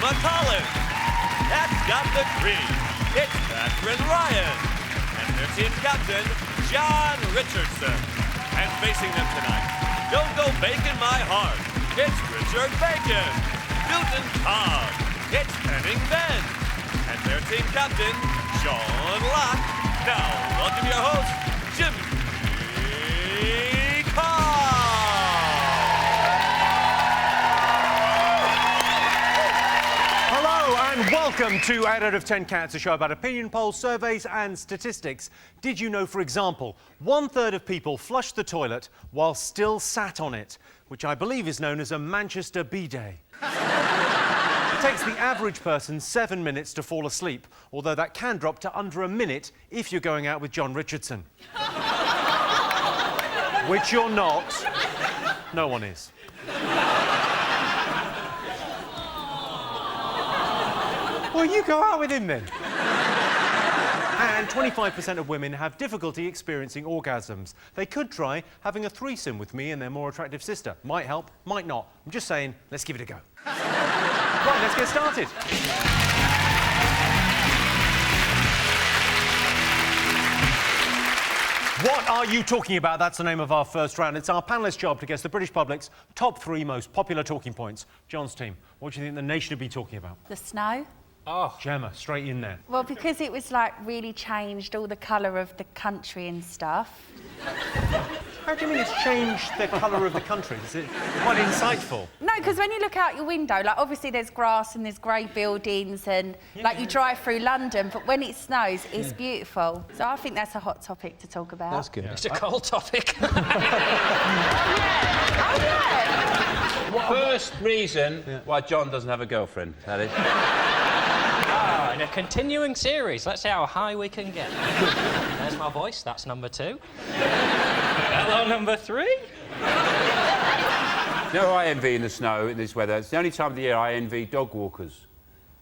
Gemma Collins. That's got the green. It's Katherine and their team captain, John Richardson. And facing them tonight, don't go baking my heart. It's Richard Bacon. Newton Todd. It's Henning Ben. And their team captain, John Locke. Now, welcome your host, Jimmy Carr. Hello and welcome to 8 out of 10 Cats, a show about opinion polls, surveys and statistics. Did you know, for example, 1/3 of people flush the toilet while still sat on it, which I believe is known as a Manchester bidet. It takes the average person 7 minutes to fall asleep, although that can drop to under a minute if you're going out with John Richardson. Which you're not. No one is. Well, you go out with him then. And 25% of women have difficulty experiencing orgasms. They could try having a threesome with me and their more attractive sister. Might help, might not. I'm just saying, let's give it a go. Right, let's get started. What are you talking about? That's the name of our first round. It's our panellists' job to guess the British public's top 3 most popular talking points. John's team, what do you think the nation would be talking about? The snow. Oh, Gemma, straight in there. Well, because it was like really changed all the colour of the country and stuff. How do you mean it's changed the colour of the country? Is it quite insightful? No, because when you look out your window, like obviously there's grass and there's grey buildings and like you drive through London, but when it snows, it's beautiful. So I think that's a hot topic to talk about. That's good. Yeah. It's a cold topic. Oh, yeah. First reason why John doesn't have a girlfriend, that is. In a continuing series, let's see how high we can get. There's my voice, that's number 2. Hello, number 3. You know who I envy in the snow, in this weather? It's the only time of the year I envy dog walkers.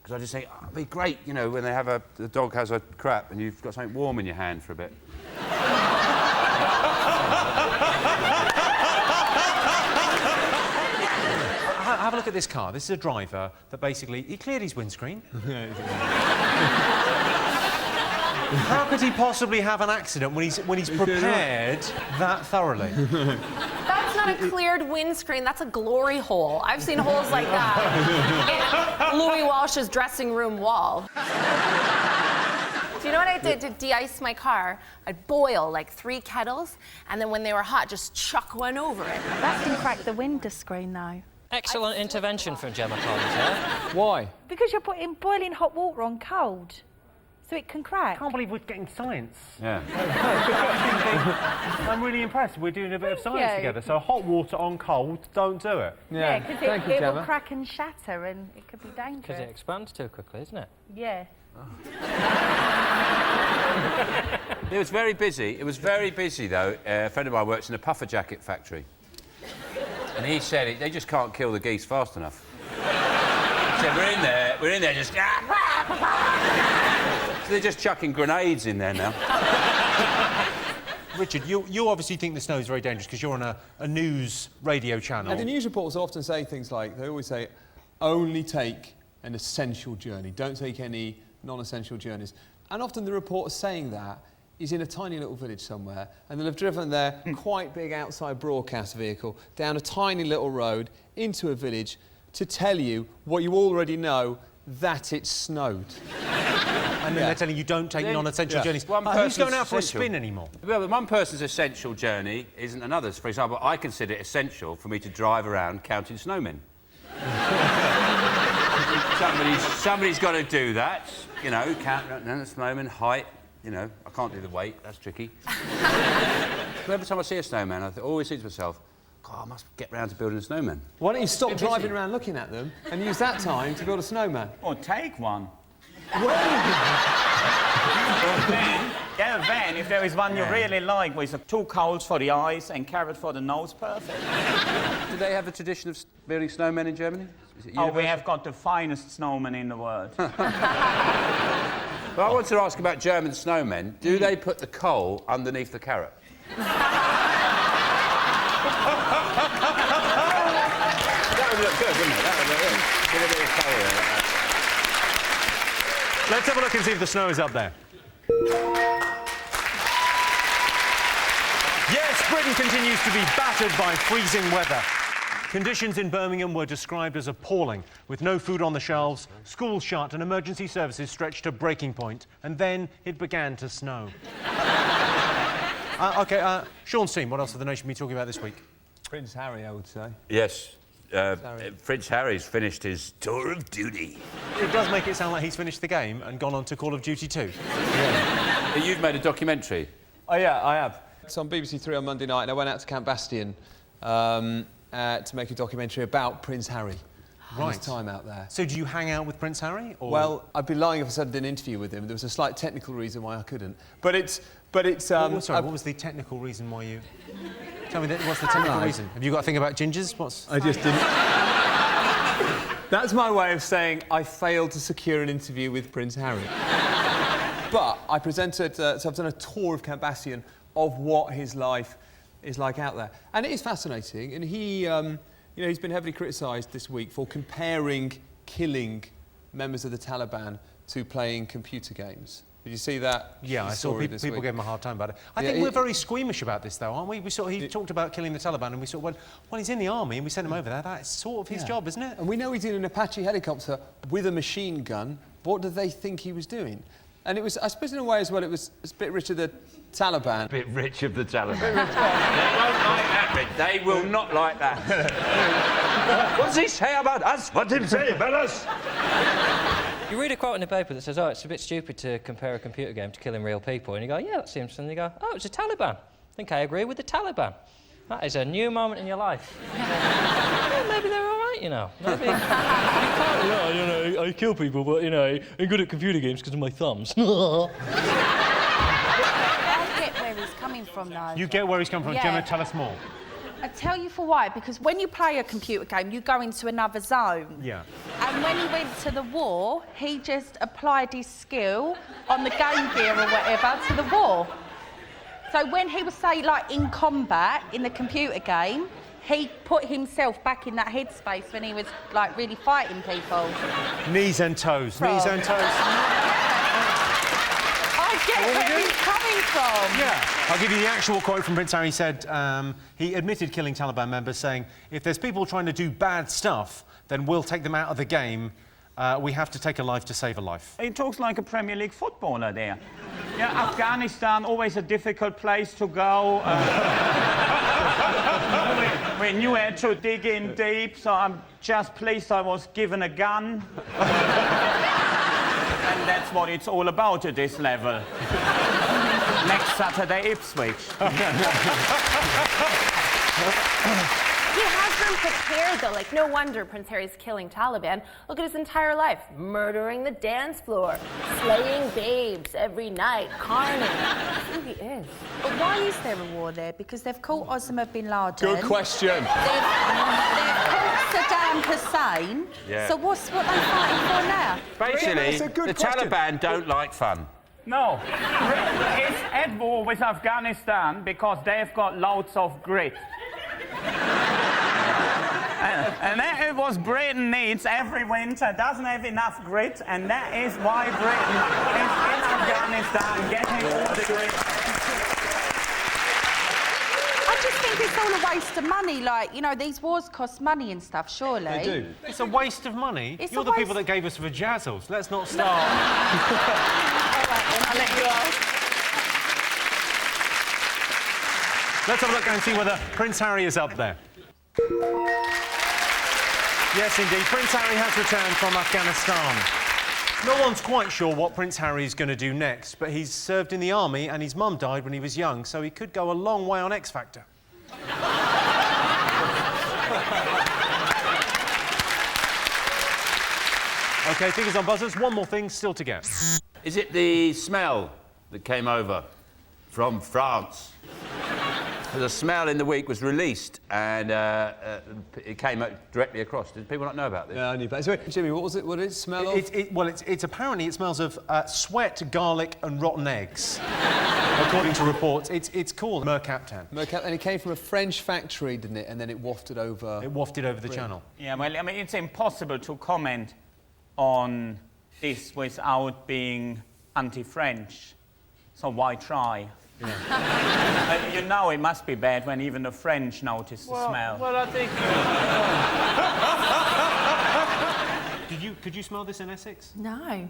Because I just think, oh, it'd be great, you know, when they have the dog has a crap and you've got something warm in your hand for a bit. Have a look at this car. This is a driver that basically... He cleared his windscreen. How could he possibly have an accident when he's prepared that thoroughly? That's not a cleared windscreen, that's a glory hole. I've seen holes like that in Louis Walsh's dressing room wall. Do you know what I did to de-ice my car? I'd boil like 3 kettles, and then when they were hot, just chuck one over it. That can crack the window screen, though. Excellent intervention from Gemma Collins, yeah? Why? Because you're putting boiling hot water on cold, so it can crack. I can't believe we're getting science. Yeah. I'm really impressed. We're doing a bit of science together. So hot water on cold, don't do it. Yeah, because it will crack and shatter and it could be dangerous. Because it expands too quickly, isn't it? Yeah. Oh. It was very busy. It was very busy, though. A friend of mine works in a puffer jacket factory. And he said they just can't kill the geese fast enough. He said, we're in there just... So they're just chucking grenades in there now. Richard, you obviously think the snow is very dangerous because you're on a news radio channel. And the news reports often say things like, they always say, only take an essential journey, don't take any non-essential journeys. And often the reporter saying that is in a tiny little village somewhere, and they'll have driven their quite big outside broadcast vehicle down a tiny little road into a village to tell you what you already know, that it snowed. And then they're telling you don't take non-essential journeys. Who's going out for a spin anymore? Well, one person's essential journey isn't another's. For example, I consider it essential for me to drive around counting snowmen. Somebody's got to do that, you know, count the snowman, height, you know, I can't do the weight, that's tricky. Every time I see a snowman, I always think to myself, God, I must get round to building a snowman. Why don't you stop driving around looking at them and use that time to build a snowman? Or take one. Get a van if there is one you really like with 2 coals for the eyes and carrot for the nose, perfect. Do they have a tradition of building snowmen in Germany? Is it Oh, we universal? have got the finest snowman in the world. Well, I want to ask about German snowmen. Do they put the coal underneath the carrot? That would look good, wouldn't it? That would look good. Give a bit of coal there. Let's have a look and see if the snow is up there. Yes, Britain continues to be battered by freezing weather. Conditions in Birmingham were described as appalling, with no food on the shelves, schools shut and emergency services stretched to breaking point, and then it began to snow. Sean's team, what else have the nation been talking about this week? Prince Harry, I would say. Yes. Prince Harry's finished his tour of duty. It does make it sound like he's finished the game and gone on to Call of Duty 2. Yeah. You've made a documentary. Oh, yeah, I have. It's on BBC Three on Monday night, and I went out to Camp Bastion to make a documentary about Prince Harry. Right. His time out there. So do you hang out with Prince Harry? Or? Well, I'd be lying if I said I did an interview with him. There was a slight technical reason why I couldn't. But it's... sorry, what was the technical reason why you... Tell me, what's the technical reason? Have you got a thing about gingers? I just didn't... That's my way of saying I failed to secure an interview with Prince Harry. But I presented... so I've done a tour of Camp Bastion of what his life is like out there. And it is fascinating. And he... you know, he's been heavily criticised this week for comparing killing members of the Taliban to playing computer games. Did you see that? Yeah, I saw people gave him a hard time about it. I think we're very squeamish about this, though, aren't we? He talked about killing the Taliban, and we sort of went, well, he's in the army, and we sent him over there. That's sort of his job, isn't it? And we know he's in an Apache helicopter with a machine gun. What do they think he was doing? And it was, I suppose, in a way as well, it was a bit rich of the Taliban. A bit rich of the Taliban. They won't like that bit. They will not like that. What does he say about us? What did he say about us? You read a quote in the paper that says, oh, it's a bit stupid to compare a computer game to killing real people. And you go, yeah, that seems... And you go, oh, it's the Taliban. I think I agree with the Taliban. That is a new moment in your life. Well, maybe they're all right, you know. Maybe... I kill people, but, you know, I'm good at computer games because of my thumbs. I get where he's coming from, though. You get where he's coming from. Yeah. Gemma, tell us more. I tell you for why, because when you play a computer game, you go into another zone. Yeah. And when he went to the war, he just applied his skill on the Game Gear or whatever to the war. So when he was, say, like, in combat in the computer game, he put himself back in that headspace when he was, like, really fighting people. Knees and toes. Knees and toes. I get where he's coming from. Yeah. I'll give you the actual quote from Prince Harry. He said he admitted killing Taliban members, saying, if there's people trying to do bad stuff, then we'll take them out of the game. We have to take a life to save a life. He talks like a Premier League footballer there. Yeah, Afghanistan, always a difficult place to go. We knew I had to dig in deep, so I'm just pleased I was given a gun. And that's what it's all about at this level. Next Saturday, Ipswich. He has been prepared, though. Like, no wonder Prince Harry's killing Taliban. Look at his entire life. Murdering the dance floor, slaying babes every night, carnage. That's who he is. But why is there a war there? Because they've caught Osama bin Laden. Good question. They've caught Saddam Hussein. Yeah. So what's what they're fighting for now? Basically, That's a good the question. Taliban don't like fun. No, it's at war with Afghanistan because they've got loads of grit. And that is what Britain needs every winter. Doesn't have enough grit, and that is why Britain is in Afghanistan getting all the grit. I just think it's all a waste of money. Like, you know, these wars cost money and stuff, surely. They do. It's a waste of money. It's You're a the waste- people that gave us vajazzles. Let's not start. All right, then, I'll let you off. Let's have a look and see whether Prince Harry is up there. Yes, indeed. Prince Harry has returned from Afghanistan. No one's quite sure what Prince Harry is going to do next, but he's served in the army and his mum died when he was young, so he could go a long way on X Factor. OK, fingers on buzzers. One more thing still to get. Is it the smell that came over from France? The smell in the week was released and it came directly across. Did people not know about this? Yeah, I knew that. So, Jimmy, what was it? What did it smell of? It's apparently it smells of sweat, garlic, and rotten eggs, according to reports. It's called Mercaptan. Mercaptan, and it came from a French factory, didn't it? And then it wafted over. It wafted over the channel. Yeah, well, I mean, it's impossible to comment on this without being anti-French. So why try? Yeah. You know it must be bad when even the French notice the smell. Well, I think... Could you smell this in Essex? No.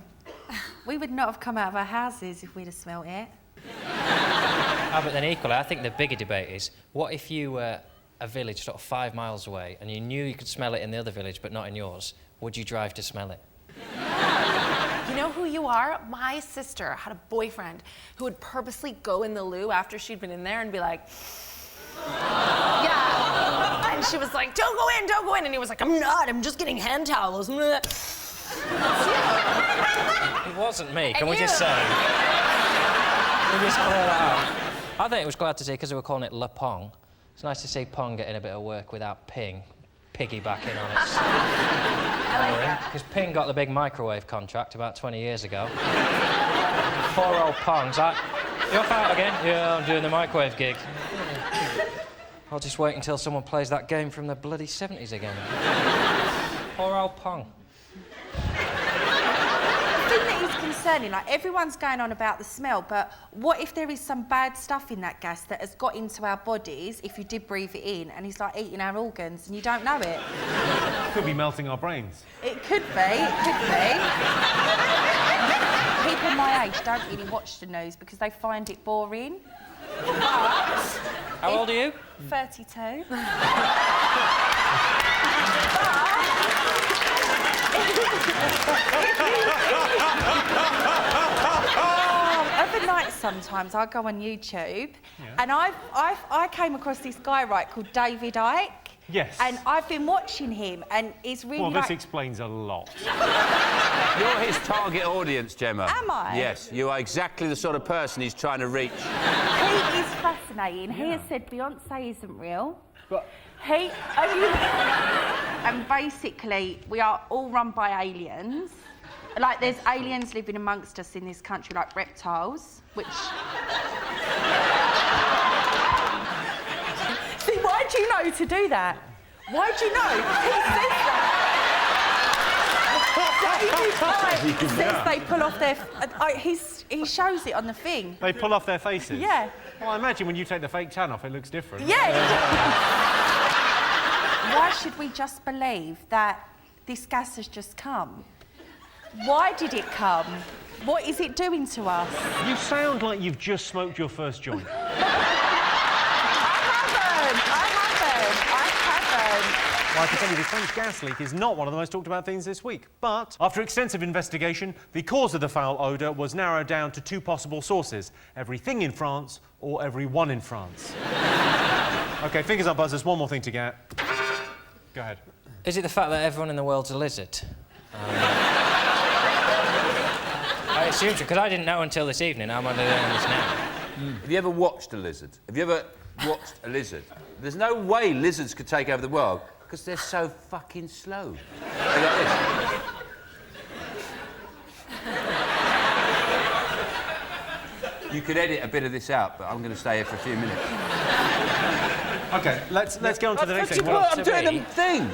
We would not have come out of our houses if we'd have smelt it. But then equally, I think the bigger debate is, what if you were a village sort of 5 miles away and you knew you could smell it in the other village but not in yours? Would you drive to smell it? You know who you are? My sister had a boyfriend who would purposely go in the loo after she'd been in there and be like, yeah. And she was like, don't go in, don't go in. And he was like, I'm not, I'm just getting hand towels. It wasn't me, can we you. just say? Can we just clear that out? I think it was glad to see, because they were calling it Le Pong. It's nice to see Pong getting a bit of work without Ping piggybacking on it. Because Ping got the big microwave contract about 20 years ago. Poor old Pong's like, you off out again? Yeah, I'm doing the microwave gig. I'll just wait until someone plays that game from the bloody 70s again. Poor old Pong. The thing that is concerning, like, everyone's going on about the smell, but what if there is some bad stuff in that gas that has got into our bodies if you did breathe it in, and it's like eating our organs and you don't know it? Could be melting our brains. It could be, it could be. People my age don't really watch the news because they find it boring. How old are you? 32. Every night sometimes I go on YouTube and I came across this guy, right, called David Icke. Yes. And I've been watching him and it's really Well, like... this explains a lot. You're his target audience, Gemma. Am I? Yes, you are exactly the sort of person he's trying to reach. He is fascinating. He has said Beyonce isn't real. But... And basically, we are all run by aliens. Like, there's aliens living amongst us in this country, like reptiles, which... See, why do you know to do that? Why do you know? He says that. David says they pull off their... he shows it on the thing. They pull off their faces? Yeah. Well, I imagine when you take the fake tan off, it looks different. Yeah. Why should we just believe that this gas has just come? Why did it come? What is it doing to us? You sound like you've just smoked your first joint. I haven't. Well, I can tell you the French gas leak is not one of the most talked about things this week. But after extensive investigation, the cause of the foul odour was narrowed down to 2 possible sources: everything in France or everyone in France. OK, fingers up, buzzers. One more thing to get. Go ahead. Is it the fact that everyone in the world's a lizard? I assume so, because I didn't know until this evening. I'm only learning this now. Have you ever watched a lizard? Have you ever watched a lizard? There's no way lizards could take over the world because they're so fucking slow. They're like this. You could edit a bit of this out, but I'm going to stay here for a few minutes. OK, let's get on to the next thing. I'm doing the thing.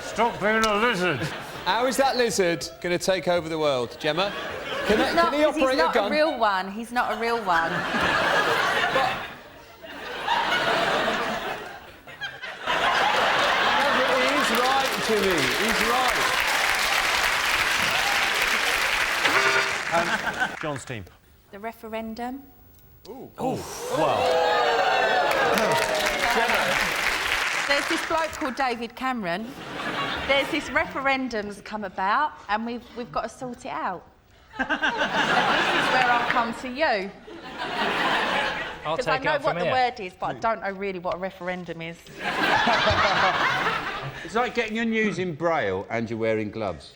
Stop being a lizard. How is that lizard going to take over the world, Gemma? Can he operate a gun? He's not a real one. He's not a real one. He's right, Jimmy. He's right. John's team. The referendum. Well. There's this bloke called David Cameron. There's this referendum's come about, and we've got to sort it out. And this is where I'll come to you. Because I know what the word is, but I don't know really what a referendum is. It's like getting your news in Braille and you're wearing gloves.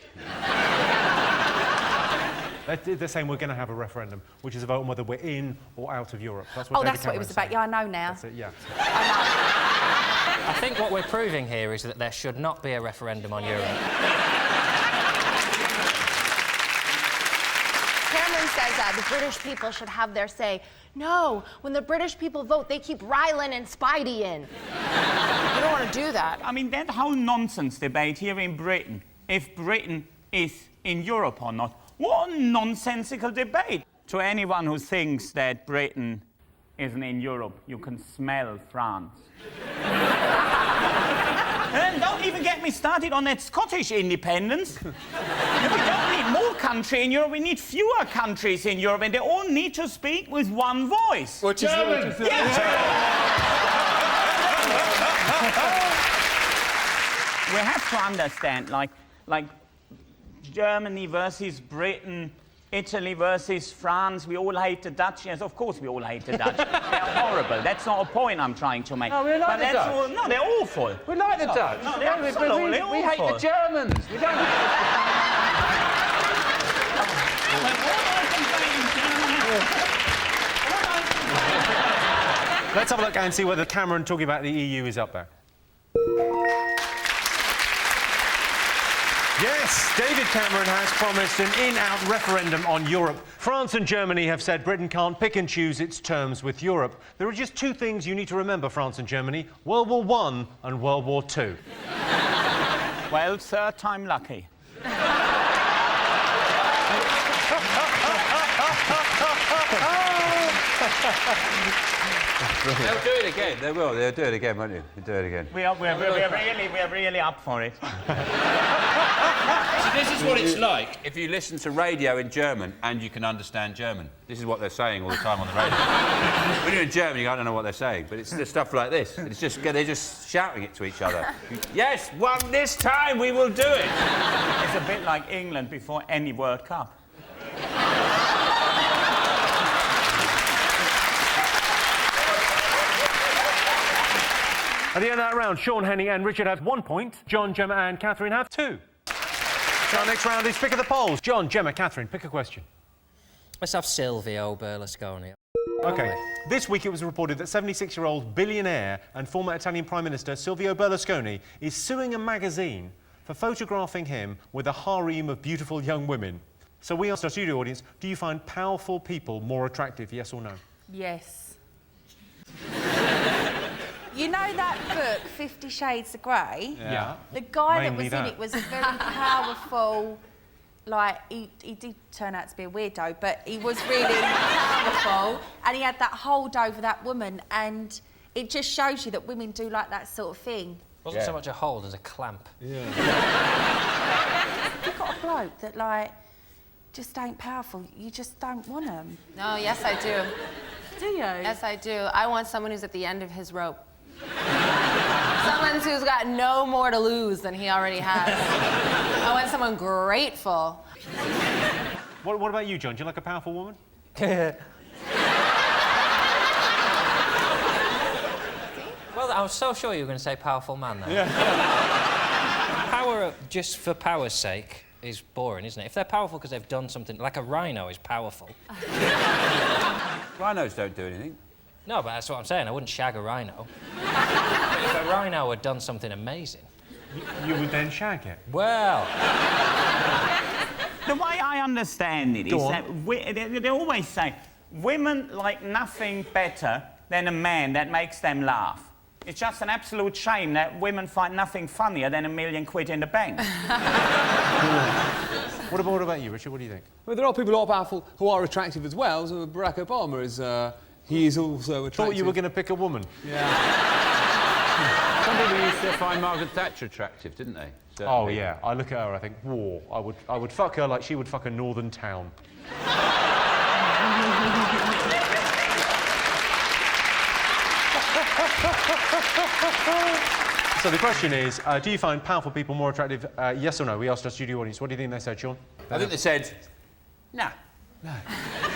They're saying we're going to have a referendum, which is a vote on whether we're in or out of Europe. That's what That's what it was about. Yeah, I know now. That's it, yeah. I think what we're proving here is that there should not be a referendum on Europe. Cameron says that the British people should have their say. No, when the British people vote, they keep Rylan and Spidey in. You don't want to do that. I mean, that whole nonsense debate here in Britain, if Britain is in Europe or not. What a nonsensical debate. To anyone who thinks that Britain isn't in Europe, you can smell France. And don't even get me started on that Scottish independence. We don't need more country in Europe, we need fewer countries in Europe, and they all need to speak with one voice. Which is German. We have to understand, like Germany versus Britain, Italy versus France, we all hate the Dutch. Yes, of course we all hate the Dutch. They're horrible. That's not a point I'm trying to make. No, we like the Dutch. No, they're awful. We like the Dutch. No, they're absolutely awful. We hate the Germans. We don't. Let's have a look and see whether Cameron talking about the EU is up there. Yes, David Cameron has promised an in-out referendum on Europe. France and Germany have said Britain can't pick and choose its terms with Europe. There are just two things you need to remember, France and Germany: World War I and World War II. Well, third time lucky. They'll do it again. They will. They'll do it again, won't you? They'll do it again. We're really up for it. So this is what it's like if you listen to radio in German and you can understand German. This is what they're saying all the time on the radio. When you're in German, you don't know what they're saying, but it's just stuff like this. It's just they're just shouting it to each other. Yes, this time we will do it. It's a bit like England before any World Cup. At the end of that round, Sean, Henning and Richard have 1 point. John, Gemma and Katherine have 2. So our next round is Pick of the Polls. John, Gemma, Katherine, pick a question. Let's have Silvio Berlusconi. OK. This week it was reported that 76-year-old billionaire and former Italian Prime Minister Silvio Berlusconi is suing a magazine for photographing him with a harem of beautiful young women. So we asked our studio audience, do you find powerful people more attractive, yes or no? Yes. You know that book, 50 Shades of Grey? Yeah. The guy Mainly that was in it was a very powerful, like, he did turn out to be a weirdo, but he was really powerful, and he had that hold over that woman, and it just shows you that women do like that sort of thing. Wasn't so much a hold as a clamp. Yeah. You've got a bloke that, like, just ain't powerful, you just don't want him. No, yes, I do. Do you? Yes, I do. I want someone who's at the end of his rope. Someone who's got no more to lose than he already has. I want someone grateful. What about you, John? Do you like a powerful woman? Well, I was so sure you were going to say powerful man there. Yeah. Power, just for power's sake, is boring, isn't it? If they're powerful because they've done something, like a rhino is powerful. Rhinos don't do anything. No, but that's what I'm saying. I wouldn't shag a rhino. If a rhino had done something amazing. You would then shag it? Well... The way I understand it Go is on. that they always say women like nothing better than a man that makes them laugh. It's just an absolute shame that women find nothing funnier than £1 million in the bank. What about you, Richard? What do you think? Well, there are people who are powerful who are attractive as well. So Barack Obama is, he is also attractive. Thought you were going to pick a woman. Yeah. Some people used to find Margaret Thatcher attractive, didn't they? Certain Oh, people. yeah. I look at her, I think, whoa, I would fuck her like she would fuck a northern town. So the question is, do you find powerful people more attractive, yes or no? We asked our studio audience. What do you think they said, Sean? I think they said, nah.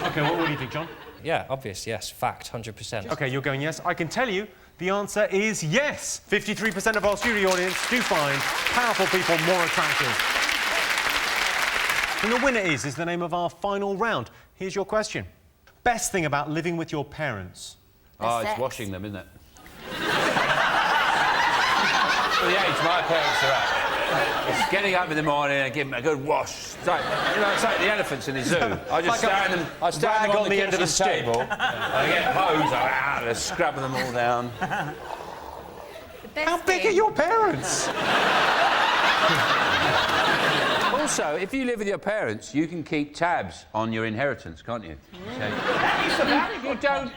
OK, what do you think, John? Yeah, obvious, yes. Fact, 100%. OK, you're going yes. I can tell you the answer is yes. 53% of our studio audience do find powerful people more attractive. And the winner is the name of our final round. Here's your question. Best thing about living with your parents? Oh, it's washing them, isn't it? For the age my parents are at, it's getting up in the morning and giving them a good wash. It's like, it's like the elephants in the zoo. I just stand them on the end of the table. I get hose, I just scrubbing them all down. How big are your parents? Also, if you live with your parents, you can keep tabs on your inheritance, can't you? So,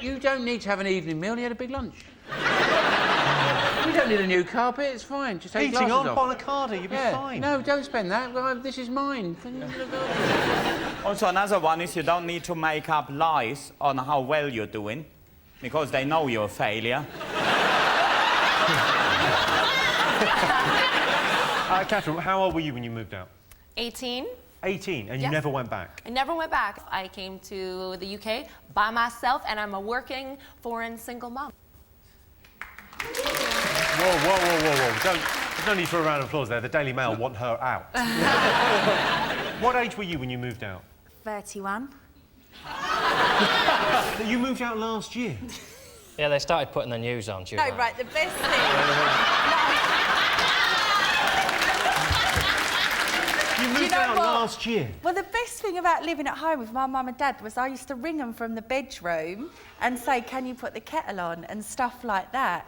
you don't need to have an evening meal. You had a big lunch. You don't need a new carpet. It's fine. Just take Eating glasses on off. Bonacardi, you'll be fine. No, don't spend that. Well, this is mine. Also, another one is you don't need to make up lies on how well you're doing, because they know you're a failure. Katherine, how old were you when you moved out? 18. 18, and you Yes. never went back? I never went back. I came to the UK by myself, and I'm a working foreign single mom. Whoa. There's no need for a round of applause there. The Daily Mail want her out. What age were you when you moved out? 31. You moved out last year. Yeah, they started putting the news on. No, right, the best thing... You moved out last year. Well, the best thing about living at home with my mum and dad was I used to ring them from the bedroom and say, can you put the kettle on, and stuff like that.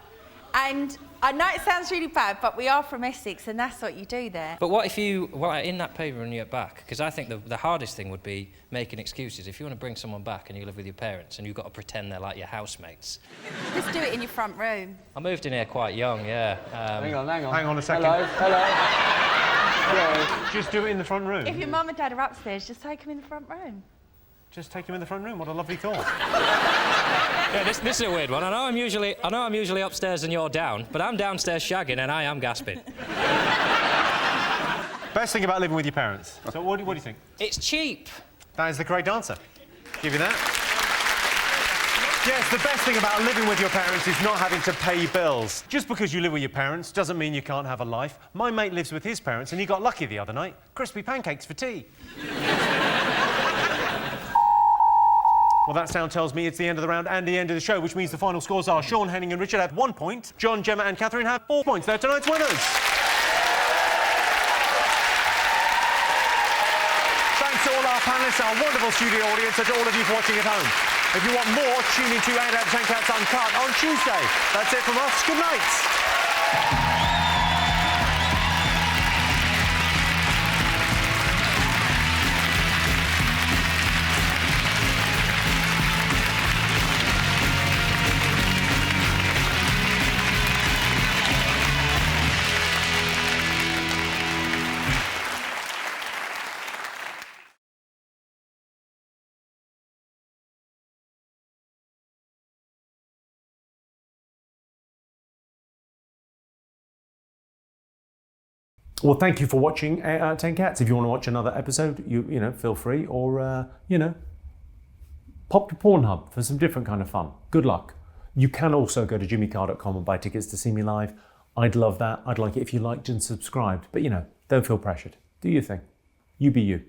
And I know it sounds really bad, but we are from Essex, and that's what you do there. But what if you, in that period when you're back, because I think the hardest thing would be making excuses. If you want to bring someone back and you live with your parents and you've got to pretend they're like your housemates. Just do it in your front room. I moved in here quite young, yeah. Hang on. Hang on a second. Hello. Just do it in the front room. If your mum and dad are upstairs, just take them in the front room. Just take him in the front room. What a lovely thought. Yeah, this is a weird one. I know I'm usually upstairs and you're down, but I'm downstairs shagging and I am gasping. Best thing about living with your parents. So what do you think? It's cheap. That is the correct answer. Give you that. Yes, the best thing about living with your parents is not having to pay bills. Just because you live with your parents doesn't mean you can't have a life. My mate lives with his parents and he got lucky the other night. Crispy pancakes for tea. Well, that sound tells me it's the end of the round and the end of the show, which means the final scores are Sean, Henning and Richard have 1 point. John, Gemma and Katherine have 4 points. They're tonight's winners. Thanks to all our panellists, our wonderful studio audience, and to all of you for watching at home. If you want more, tune in to 8 out of 10 Cats Uncut on Tuesday. That's it from us. Good night. Well, thank you for watching 8 out of 10 Cats. If you want to watch another episode, you know, feel free, or pop to Pornhub for some different kind of fun. Good luck. You can also go to jimmycarr.com and buy tickets to see me live. I'd love that. I'd like it if you liked and subscribed. But don't feel pressured. Do your thing. You be you.